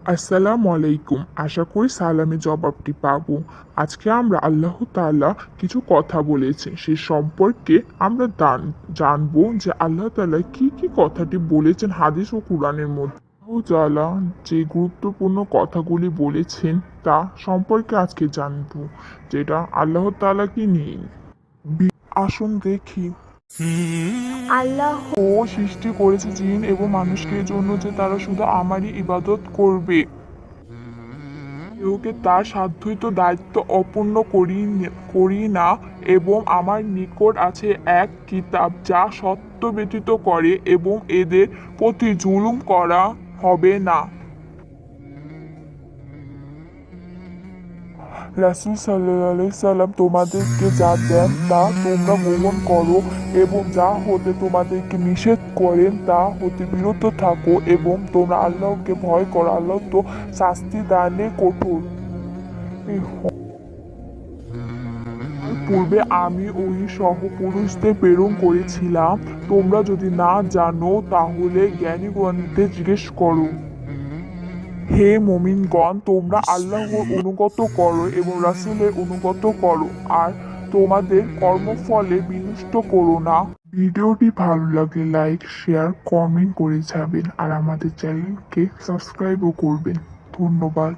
আসসালামু আলাইকুম। আশা করি সালামে জবাবটি পাবো। আজকে আমরা আল্লাহ তাআলা কিছু কথা বলেছে সে সম্পর্কে আমরা জানবো যে আল্লাহ তাআলা কি কি কথাটি বলেছেন হাদিস ও কুরআনের মধ্যে। আল্লাহ তাআলা যে গুরুত্বপূর্ণ কথাগুলি বলেছেন তা সম্পর্কে আজকে জানবো, যেটা আল্লাহ তাআলা কি নেই। আসুন দেখি। আল্লাহ ও সৃষ্টি করেছে জিন এবং মানুষকে জন্য যে তারা শুধু আমারই ইবাদত করবে। কেউকে তার সাধ্যই দায়িত্ব অপূর্ণ করি না, এবং আমার নিকট আছে এক কিতাব যা সত্য ব্যতীত করে এবং এদের প্রতি জুলুম করা হবে না। রাসূল সাল্লাল্লাহু আলাইহি সাল্লাম তোমাদেরকে যা দেন তা তোমরা গ্রহণ করো এবং যা হতে তোমাদেরকে নিষেধ করেন তা হতে বিরত থাকো, এবং তোমরা আল্লাহকে ভয় করো। আল্লাহ তো শাস্তি দানে কঠোর। পূর্বে আমি ওই সহ পুরুষদের প্রেরণ করেছিলাম। তোমরা যদি না জানো তাহলে জ্ঞানীগণদের জিজ্ঞেস করো। হে মুমিনগণ, তোমরা আল্লাহর অনুগত করো এবং রাসূলের অনুগত করো, আর তোমাদের কর্মফলে বিনষ্ট করো না। ভিডিওটি ভালো লাগলে লাইক, শেয়ার, কমেন্ট করে যাবেন, আর আমাদের চ্যানেলকে সাবস্ক্রাইবও করবেন। ধন্যবাদ।